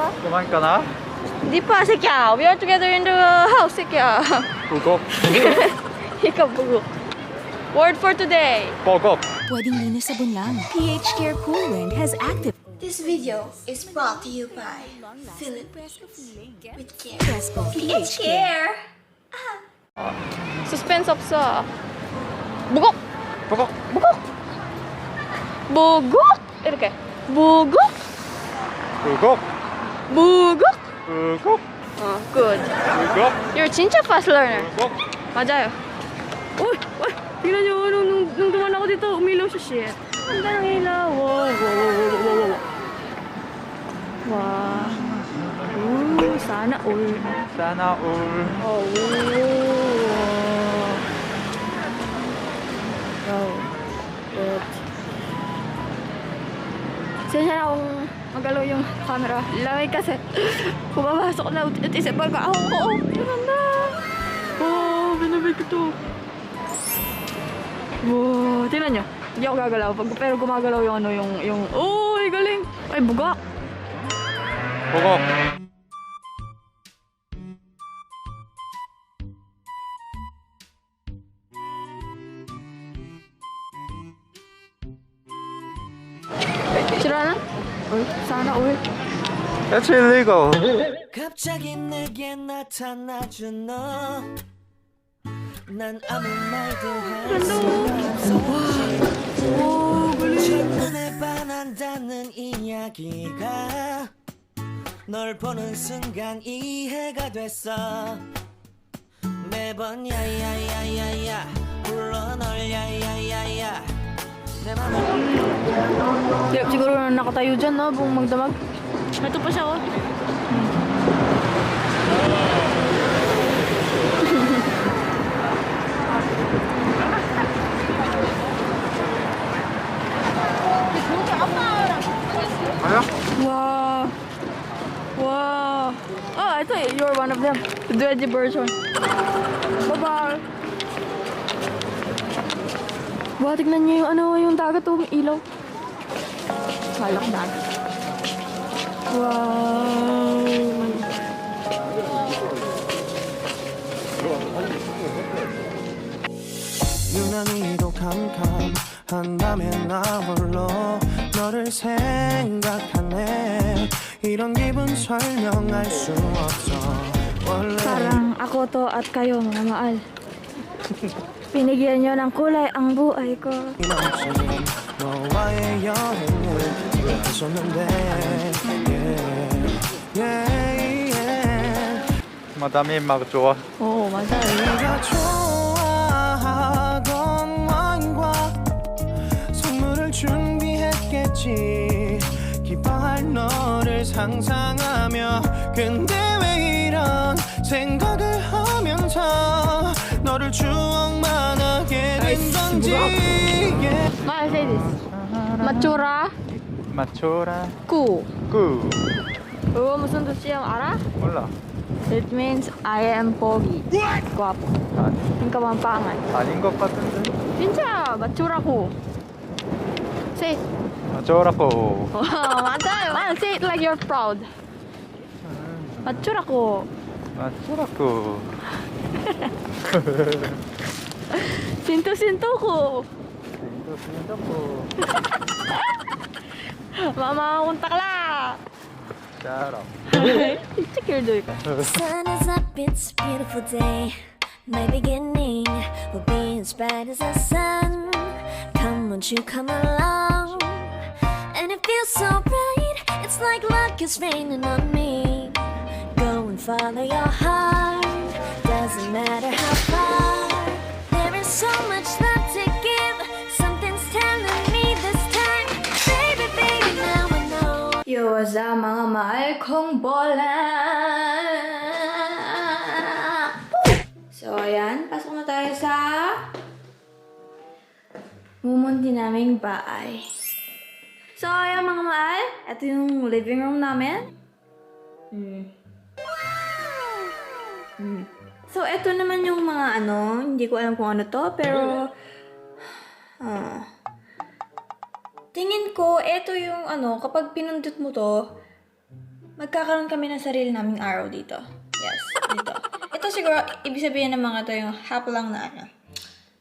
pa? kumain ka na? Di pa, 새끼야. We are together in the house, 새끼야. Bugok. Ikaw, bugok. Word for today. Bogok. Pwedeng linis sabon lang. pH Care Cool Wind has active This video is brought to you by Philip with care. Crespo pH Care. Care. Suspense 없어. bugok. Bogok. bugok. bugok. 이렇게. bugok. Bugok. bugok. Bugok. Good. Bugok. You're 진짜 fast learner. Bugok. 맞아요. Uy! Uy! Tingnan nyo, nung duman ako dito, umilaw siya, shit. Ang ganda ng ilaw. Wow, wow, wow, wow, wow, wow. Wow. Ooh, sana all. Sana all. Oh, wow. Good. Sensya na akong magalaw yung camera. Lamig kasi. Pumapasok na isip ko, ang ganda. Oh, binabig ko to. Wow, tingnan nyo. Hindi ako gagalaw. Pero gumagalaw yung ano, yung... Oh, ay galing. Ay, bugak. Bogok. Sira na? Uy, sana uy. That's illegal. 갑자기 내게 나타나준 너. 난 아무 말도 할 수가 없었지. 첫눈에 반한다는 이야기가 널 보는 순간 이해가 됐어. 매번 야야야야야 불러 널 야야야야 내 맘을 Hirap siguro na nakatayo dyan, no? Buong magdamag. Ito pa siya, oh. Wow. Wow. Oh, I thought you're one of them. The Dredgy version. Bye-bye. Wow, tignan niyo yung ano, yung dagat, oh, yung ilaw. Halak na. Wow. 유난히도 캄캄한 밤에 나 홀로 너를 생각하네. 이런 기분 설명할 수 없어. 원래 Parang ako to at kayo, mga maal. Pinigyan niyo ng kulay ang buhay ko. 이만큼 너와의 여행을 계속했었는데 yeah, yeah. Madami mag 좋아. Oo, 맞아요. 내가 좋아하던 와인과 선물을 준비했겠지. 기뻐할 너를 상상하며 근데 왜 이런 생각을 하면서 너를 추억만 하게 된 건지 Maal, say this. Matsura Machora. ku. Ku. 그거 무슨 뜻이야, 알아? 몰라. It means I am pogi. Guwapo. 아니, Hindi ka mampangan. 아닌 것 같은데. 진짜, 마초라고. Say it. Machora ko. Oh, 맞아요. Man, say it like you're proud. 마초라고. Machora ko. Sinto-sinto ko. Sinto ko. Mama, untak la. Shut up. Check your doy ka. Sun is up, it's a beautiful day. My beginning will be as bright as the sun. Come, won't you come along? And it feels so bright, it's like luck is raining on me. Go and follow your heart, doesn't matter how far. There is so much love to give, something's telling me this time. Baby, baby, now I know. Yo, sa mga mahal kong bola. So, ayan. Pasok na tayo sa mumunti naming bahay. So, ayan mga mahal. Ito yung living room namin. So, ito naman yung mga ano. Hindi ko alam kung ano to. Pero, tingin ko, ito yung ano, kapag pinundot mo to, magkakaroon kami ng sarili naming araw dito. Yes, dito. Ito siguro, ibig sabihin ng mga to yung half lang na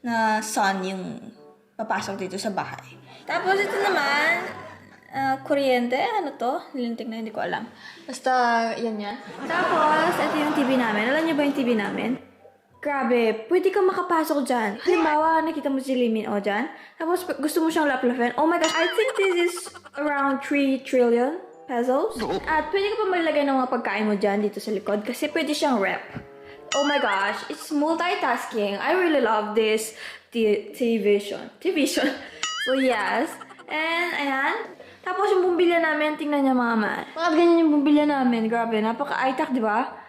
na sun yung papasok dito sa bahay. Tapos ito naman, kuryente, ano to? Nilintik na, hindi ko alam. Basta, yan yan. Tapos, ito yung TV namin. Alam niyo ba yung TV namin? Grabe, pwede kang makapasok dyan. Halimbawa, nakita mo si Limin O dyan. Tapos, gusto mo siyang laplafin. Oh my gosh, I think this is around 3 trillion pesos. At pwede ka pa malagay ng mga pagkain mo dyan dito sa likod kasi pwede siyang rep. Oh my gosh, it's multitasking. I really love this TV-vision. So yes. And, ayan. Tapos yung bumbilya namin, tingnan niya mga mahal. Bakit ganyan yung bumbilya namin? Grabe, napaka-itak, di ba?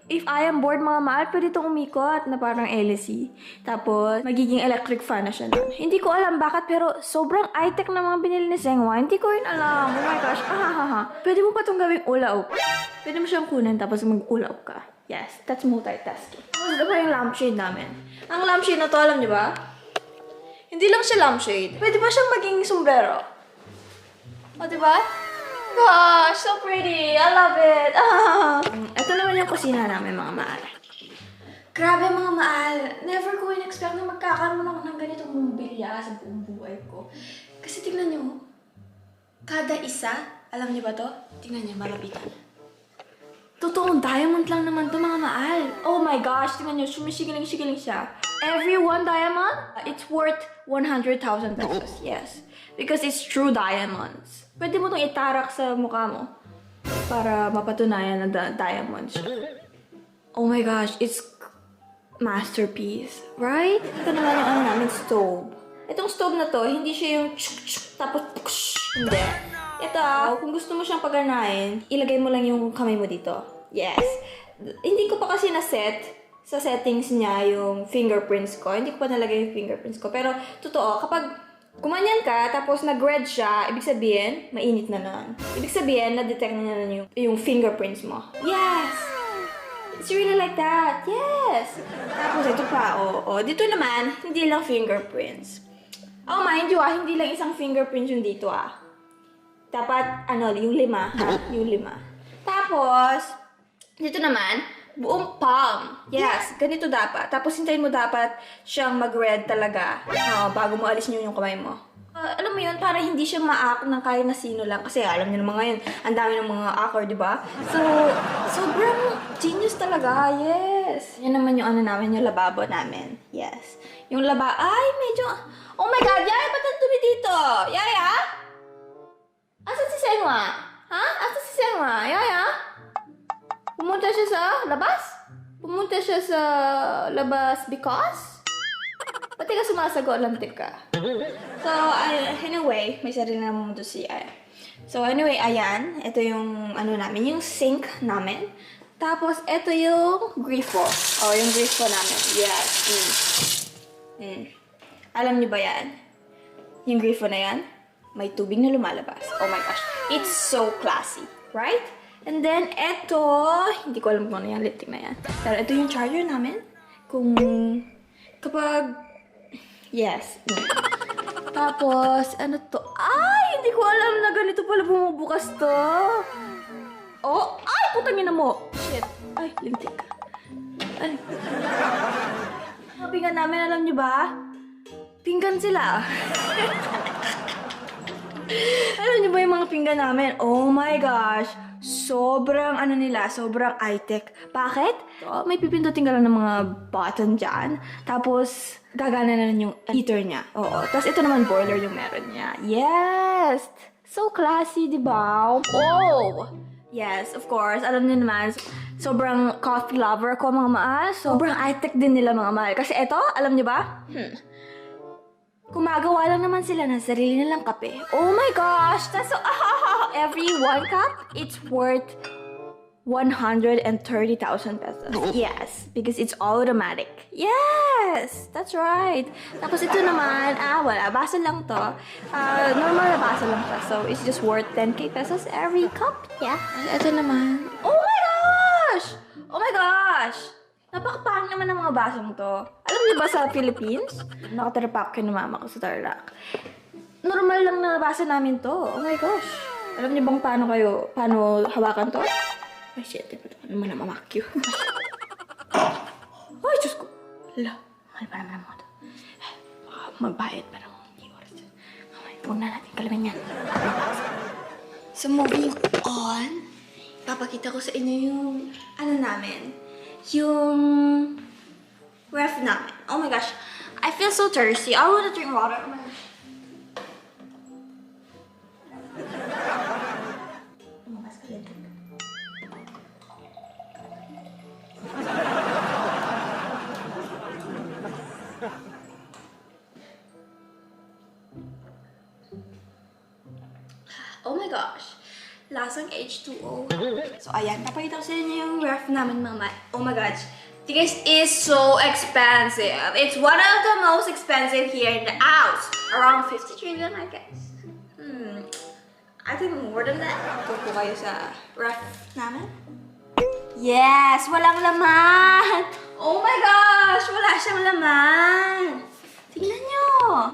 If I am bored mga mahal, pwede itong umikot na parang LSE. Tapos, magiging electric fan na siya na. Hindi ko alam bakit, pero sobrang high-tech na mga binili ni Sengwa. Hindi ko rin alam. Oh my gosh. Pwede mo pa itong gawing ulaop. Pwede mo siyang kunin tapos mag-ulaop ka. Yes, that's multitasking. Tapos ito pa yung lampshade namin. Ang lampshade na to, alam niyo ba? Hindi lang siya lampshade. Pwede ba siyang maging sombrero? O, diba? Gosh, so pretty. I love it. Ito naman yung kusina namin, mga mahal. Grabe, mga mahal. Never ko in-expect na magkakaroon ako ng ganitong mobilya sa buong buhay ko. Kasi tingnan nyo, kada isa, alam niyo ba to? Tingnan niyo, malapitan. Totoong diamond lang naman to, mga mahal. Oh my gosh, tingnan nyo, sumisigaling-sigaling siya. Every one diamond, it's worth 100,000 pesos. Yes. Because it's true diamonds. Pwede mo itong itarak sa mukha mo para mapatunayan na diamond siya. Oh my gosh, it's masterpiece. Right? Ito naman yung namin, stove. Itong stove na to, hindi siya yung tapos hindi. Ito, kung gusto mo siyang paganahin, ilagay mo lang yung kamay mo dito. Yes. Hindi ko pa kasi na-set sa settings niya yung fingerprints ko. Hindi ko pa nalagay yung fingerprints ko. Pero, totoo, kapag kumanyan ka, tapos nag-red siya, ibig sabihin, mainit na nun. Ibig sabihin, na-detect na nun yung fingerprints mo. Yes! It's really like that. Yes! Tapos, ito pa, dito naman, hindi lang fingerprints. Oh, mind you, hindi lang isang fingerprints yung dito, Dapat, yung 5, Yung 5. Tapos, dito naman, buong palm. Yes, ganito dapat. Tapos hintayin mo dapat siyang mag-red talaga bago mo alis niyo yung kamay mo. Alam mo yun, para hindi siya ma-act ng kaya na sino lang. Kasi alam niyo naman ngayon, ang dami ng mga actor, di ba? So, sobrang genius talaga. Yes. Yan naman yung namin, yung lababo namin. Yes. Yung ay, medyo, oh my God, Yaya, ba't ang dumi dito? Yaya? Asan si Sengwa? Asan si Sengwa? Yaya? Pumunta siya sa labas? Pumunta siya sa labas because? Ba't ka sumasagot? Lantik ka. So, anyway, may sarili na mundo si Aya. So, anyway, ayan. Ito yung, namin, yung sink namin. Tapos, ito yung grifo. Yung grifo namin. Yes. Alam niyo ba yan? Yung grifo na yan, may tubig na lumalabas. Oh my gosh. It's so classy. Right? And then, eto, hindi ko alam kung ano yung lipstick na yan. Pero ito yung charger namin. Kapag, yes. Tapos, ano to? Ay, hindi ko alam na ganito pala bumubukas to. Putangin na mo. Shit. Ay, lintik. Ay. Mga pinggan namin, alam nyo ba? Pinggan sila. Alam niyo ba yung mga pinggan namin? Oh my gosh! Sobrang sobrang high-tech. Bakit? May pipindutin ka lang ng mga button dyan. Tapos, gagana na lang yung heater niya. Oo. Tapos, ito naman boiler yung meron niya. Yes! So classy, di ba? Oh! Yes, of course. Alam niyo naman, sobrang coffee lover ko, mga mahal. Sobrang high-tech din nila, mga mahal. Kasi ito, alam niyo ba? Kumagawa lang naman sila ng sarili nilang kape. Oh my gosh! That's so, every 1 cup, it's worth 130,000 pesos. Yes, because it's automatic. Yes! That's right. Tapos ito naman, wala. Baso lang to. Normal na baso lang to. So, it's just worth 10k pesos every cup. Yeah. Ito naman. Oh my gosh! Oh my gosh! Napakapahang naman ng mga basong to. Alam niyo ba sa Philippines? Nakatarapak kayo ng mama ko sa Tarlac. Normal lang na baso namin to. Oh my gosh. Alam niyo bang paano hawakan to? Ay, shit. Ito naman na mamakyo. Ay, Diyos ko. Hala, mahal pa naman ang mga to. Magbayad pa naman. Hindi oras. Huwag na natin kalamin yan. So, moving on, papakita ko sa inyo yung, yung ref namin. Oh my gosh, I feel so thirsty. I want to drink water. Oh my gosh. Mas kalit. Oh my gosh. Lasang H2O. So, ayan. Papakita ko sa inyo yung ref namin, mama. Oh my gosh. This is so expensive. It's one of the most expensive here in the house. Around 50 trillion, I guess. I think more than that. Kupo kayo sa ref namin. Yes! Walang laman! Oh my gosh! Wala siyang laman! Tingnan nyo!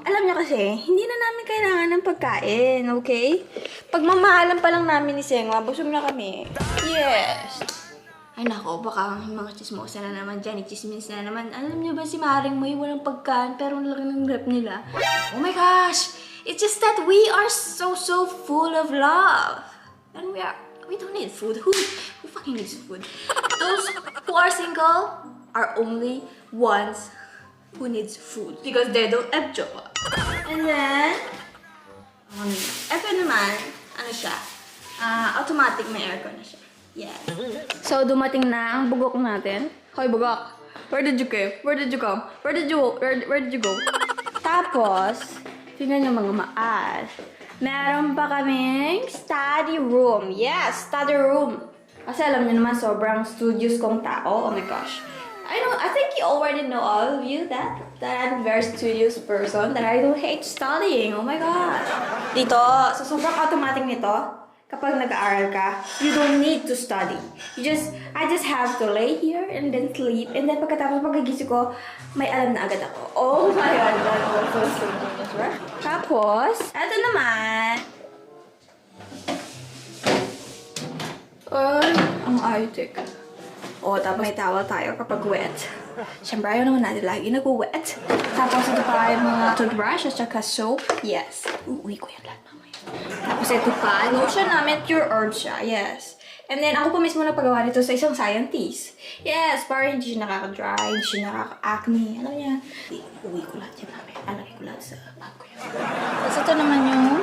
Alam nyo kasi, hindi na namin kailangan ng pagkain, okay? Pagmamahalan pa lang namin ni Sengwa, busog na kami. Yes! Ay nako, baka mga chismosa na naman dyan, chismis na naman. Alam nyo ba si Maring Moy, walang pagkain, pero ang laki ng rep nila. Oh my gosh! It's just that we are so full of love. And we don't need food. Who fucking needs food? Those who are single are only ones who needs food because they don't have job. And then, eto naman, ano siya? Automatic may aircon na siya. Yes. So, dumating na ang bugok natin. Hoy, bugok! Where did you go? Where did you come? Where did you go? Tapos, tingnan nyo mga maal. Meron pa kaming study room. Yes, study room. Kasi alam nyo naman, sobrang studious kong tao. Oh my gosh. I think you already know, all of you, that I'm a very studious person, that I don't hate studying. Oh my gosh. Dito, sa sobrang automatic nito, kapag nag-aaral ka, you don't need to study. I just have to lay here and then sleep. And then pagkatapos pagkagising ko, may alam na agad ako. Oh my God, that was so genius, right? Tapos, eto naman. Ay, ang high-tech. O, tapos may towel tayo kapag wet. Siyempre, ayaw naman natin lagi nag-wet. Tapos ito pa yung mga toothbrush at saka soap. Yes. Uwi ko yan lahat mamaya. Tapos ito pa, lotion namin, pure herb siya. Yes. And then, ako pa mismo nagpagawa nito sa isang scientist. Yes, para hindi siya nakaka-dry, hindi siya nakaka-acne. Alam niya. Uwi ko lahat yan mamaya. Alagay ko lahat sa bag ko yun. Tapos ito naman yung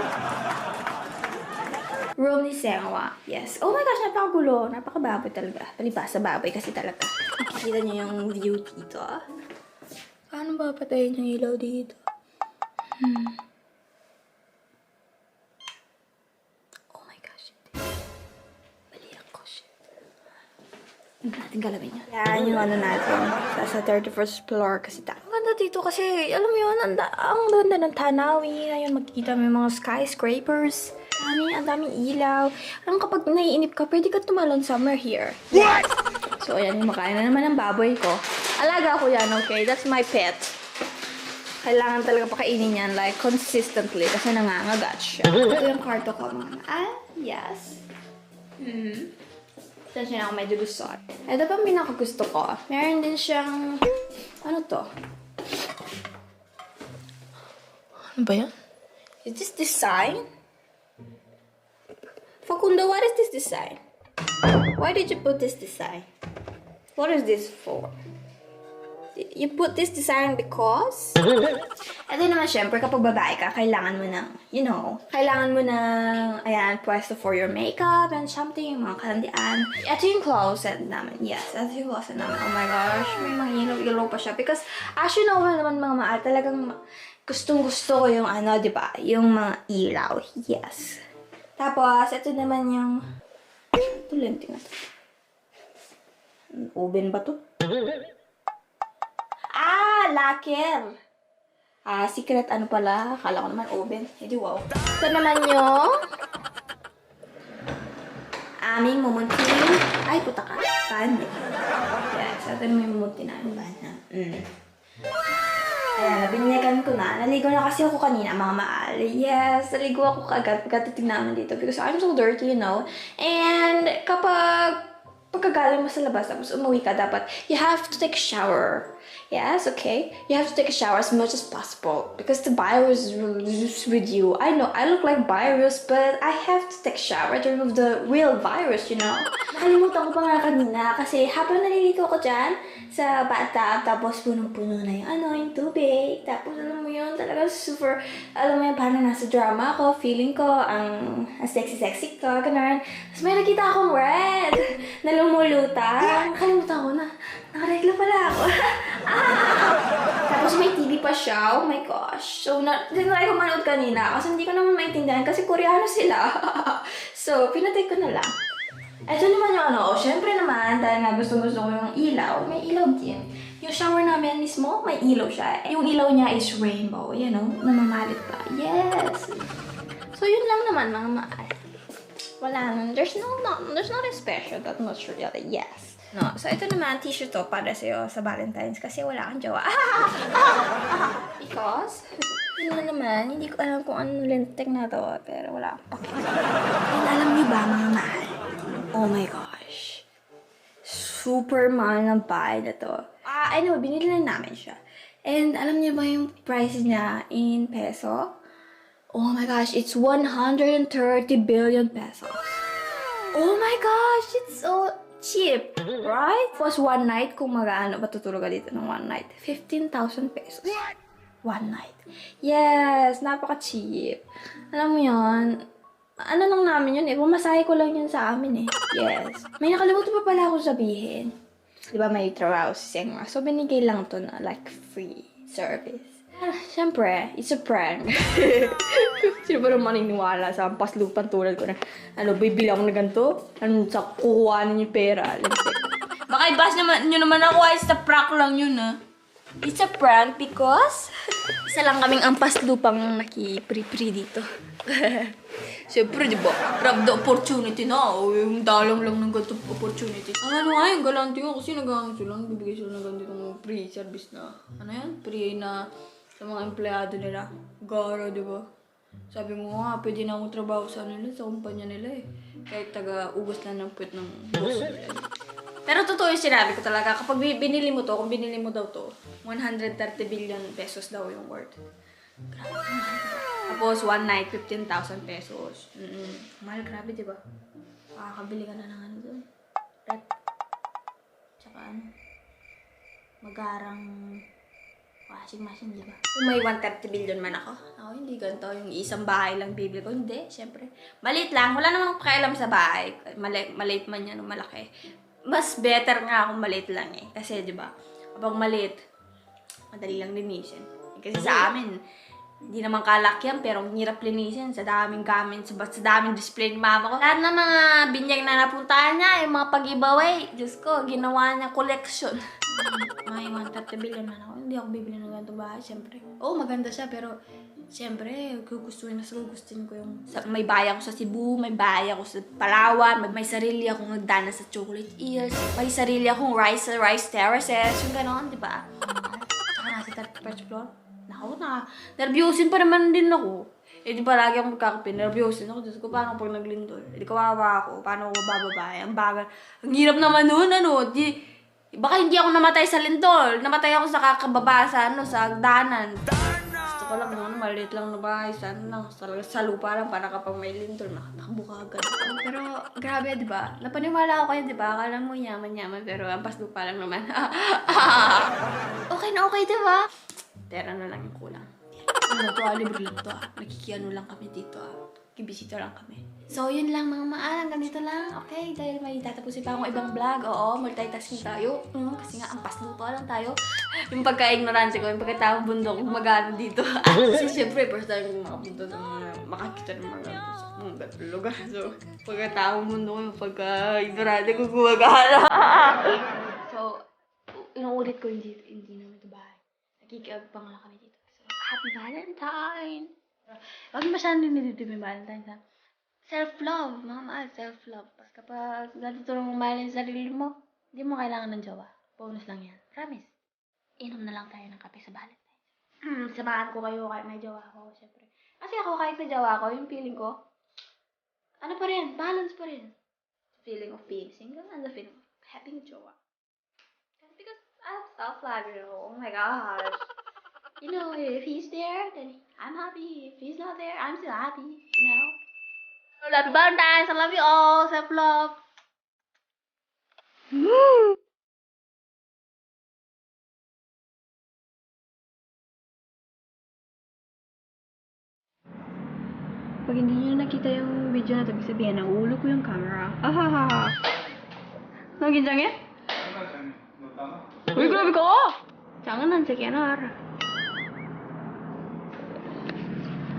room ni Sengwa. Yes. Oh my gosh, napakagulo. Napakababoy talaga. Palibasa baboy kasi talaga. Nakikita niyo yung view dito. Paano ba patayin yung ilaw dito? Oh my gosh. Mali ako, shit. Hindi natin galawin yan. Yan yung ano natin. Sa 31st floor kasi tayo. Ang ganda dito kasi, alam mo yun, ang ganda ng tanawin. Ayun, magkikita mo yung mga skyscrapers. Ang daming ilaw. Alam, kapag naiinip ka, pwede ka tumalon somewhere here. What? So, ayan, makain na naman ng baboy ko. Alaga ko yan, okay? That's my pet. Kailangan talaga pakainin yan, like, consistently. Kasi nangangagat siya. Ito yung kwarto ko, mga. Yes. Saan siya na ako medyo lusot. Ito pa ang pinakagusto ko. Meron din siyang, ano to? Ano ba yan? Is this design? Facundo, what is this design? Why did you put this design? What is this for? You put this design because? Ito naman, syempre, kapag babae ka, kailangan mo ng, kailangan mo ng, ayan, pwesto for your makeup and something, mga kalandian. Ito yung closet namin. Yes, ito yung closet namin. Oh my gosh, may mga ilaw-ilaw pa siya. Because, as you know naman, mga maal, talagang gustong-gusto ko yung, diba? Yung mga ilaw. Yes. Tapos, ito naman yung... Ito, lente na to. Oven ba to? Laker! Secret ano pala. Akala ko naman oven. Hindi, wow. Ito naman yung... aming mumunting... Ay, puta ka. Pan. Yes, ito naman yung mumunting namin bana. Ayan, nabinyagan ko na. Naligo na kasi ako kanina, mga maal. Yes, naligo ako kagad pagkatitig namin dito because I'm so dirty, you know. And pagkagaling mo sa labas, tapos umuwi ka, dapat you have to take a shower. Yes, okay? You have to take a shower as much as possible because the virus is with you. I know, I look like virus, but I have to take a shower to remove the real virus, you know? Nakalimutan ko pa nga kanina kasi habang nalilito ko dyan sa bathtub, tapos punong-puno na yung tubig. Tapos alam mo yun, talaga super, alam mo yun, parang nasa drama ko, feeling ko, ang sexy-sexy ko, ganun. Tapos may nakita akong red na lumulutang. Nakalimutan ko na, nakaregla pala ako. Tapos may TV pa siya. Oh my gosh. So, tinry ko manood kanina kasi hindi ko naman maintindihan kasi Koreano sila. So, pinatay ko na lang. Ito naman yung syempre naman, dahil nga gusto-gusto ko yung ilaw, may ilaw din. Yung shower namin mismo, may ilaw siya. Yung ilaw niya is rainbow, you know, namamalit pa. Yes! So, yun lang naman, mga mahal. Wala nang, there's nothing special that much really, yes. No, so ito naman, t-shirt to para sa'yo sa Valentine's kasi wala kang jowa. Because, yun na naman, hindi ko alam kung ano lintik na to, pero wala akong pake. And alam niyo ba, mga mahal? Oh my gosh. Super mahal ng bahay na to. Anyway, binili na namin siya. And alam niyo ba yung price niya in peso? Oh my gosh, it's 130 billion pesos. Oh my gosh, it's so cheap, right? Was one night, kung matutulog ka dito ng one night, 15,000 pesos. One night. Yes, napaka-cheap. Alam mo yun, ano lang namin yun eh, pumasahe ko lang yun sa amin eh. Yes. May nakalimutan pa pala ako sabihin. Di ba may trabaho si Sengma? So, binigay lang to na like free service. Siyempre, it's a prank. Sino ba naman maniniwala sa paslupan tulad ko na, bibili ako na ganito? Sa kukuhanin yung pera? Baka i-bash nyo naman ako, it's a prank lang yun, It's a prank because isa lang kaming ampas lupang naki-pre-pre dito. Siyempre, di ba? Grab the opportunity na. Yung dalang lang ng ganitong opportunity. Ano nga yung galante ko kasi nag-ano sila, bibigay sila ng ganitong free service na, free na sa mga empleyado nila. Gara, di ba? Sabi mo nga, pwede na akong trabaho sa nila, sa kumpanya nila eh. Kahit taga-ubos lang ng puwet ng boss nila. Pero totoo yung sinabi ko talaga, kapag binili mo to, kung binili mo daw to, 130 billion pesos daw yung worth. Grabe naman. Tapos, one night, 15,000 pesos. Mahal, grabe, di ba? Makakabili ka na ng ano doon. Rep. Tsaka magarang washing machine, di ba? Kung may 130 billion man ako, hindi ganito. Yung isang bahay lang bibili ko. Hindi, syempre. Maliit lang. Wala namang pakialam sa bahay. Maliit man yan o malaki. Mas better nga kung maliit lang eh. Kasi, di ba, kapag maliit, madali lang linisin. Kasi sa amin, hindi naman kalakyan, pero ang hirap linisin sa daming gamit, sa daming display ni mama ko. Lahat ng mga binyag na napuntahan niya, yung mga pag-giveaway, Diyos ko, ginawa niya collection. May 130 billion man ako. Hindi ako bibili ng ganito bahay, syempre. Maganda siya, pero syempre, gugustuhin ko yung may bahay ako sa Cebu, may bahay ako sa Palawan, may sarili akong nagdana sa Chocolate Hills, may sarili akong rice terraces, yung gano'n, di ba? Saka nasa 31st floor. Naku, nervyusin pa naman din ako. Di ba lagi akong magkakape, nervyusin ako. Diyos ko, paano pag naglindol? Di kawawa ako, paano ako bababay? Ang bagal. Ang hirap naman nun, baka hindi ako namatay sa lindol. Namatay ako sa kakababa, sa hagdanan. Gusto ko lang, maliit lang na bahay. Sa lupa lang, para kapag may lindol, nakabuka agad. Pero, grabe, di ba? Napaniwala ako kayo, di ba? Akala mo yaman-yaman, pero ampas lupa lang naman. Okay na okay, di ba? Pera na lang yung kulang. Libre lang to, Nakikiano lang kami dito, Kibisita lang kami. So, yun lang mga maalang, ganito lang. Okay, dahil may tatapusin pa akong ibang vlog. Oo, multitasking tayo. Kasi nga, ang paslupa lang tayo. Yung pagka-ignorante ko, yung pagkatawang bundok, magano dito. Kasi syempre, first time kong makapunta sa makakita ng mga lugar. So, pagkatawang bundok, yung pagka-ignorante ko gumagana. So, inuulit ko, hindi naman ito bahay. Nakikiagpang lang kami dito. So, Happy Valentine! Huwag masyadong nilidip yung Valentine, Self-love, mga mahal, self-love. Kapag ganito lang mahalin sa sarili mo, hindi mo kailangan ng jowa. Bonus lang yan. Promise. Inom na lang tayo ng kape sa Valentine. samahan ko kayo kahit may jowa ko, syempre. Kasi ako kahit may jowa ko, yung feeling ko, ano pa rin, balance pa rin. Feeling of being single and the feeling of having a jowa. Because I have self-love, you know, oh my gosh. You know, if he's there, then I'm happy. If he's not there, I'm still happy, you know. So, happy Valentine's, I love you all, self-love. Pag hindi nyo nakita yung video na ito, ibig sabihin, nauulo ko yung camera. Ahaha! Naginjang ya? Uy, grabe ka! Jangan sekianar.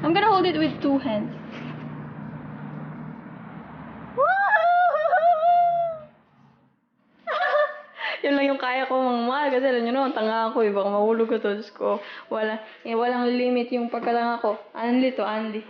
I'm gonna hold it with 2 hands. Yun lang yung kaya ko mga mahal kasi alam nyo naman, tanga ako eh. Baka mahulog ko to. Diyos ko, walang limit yung pagkatanga ko. Anli to, Anli.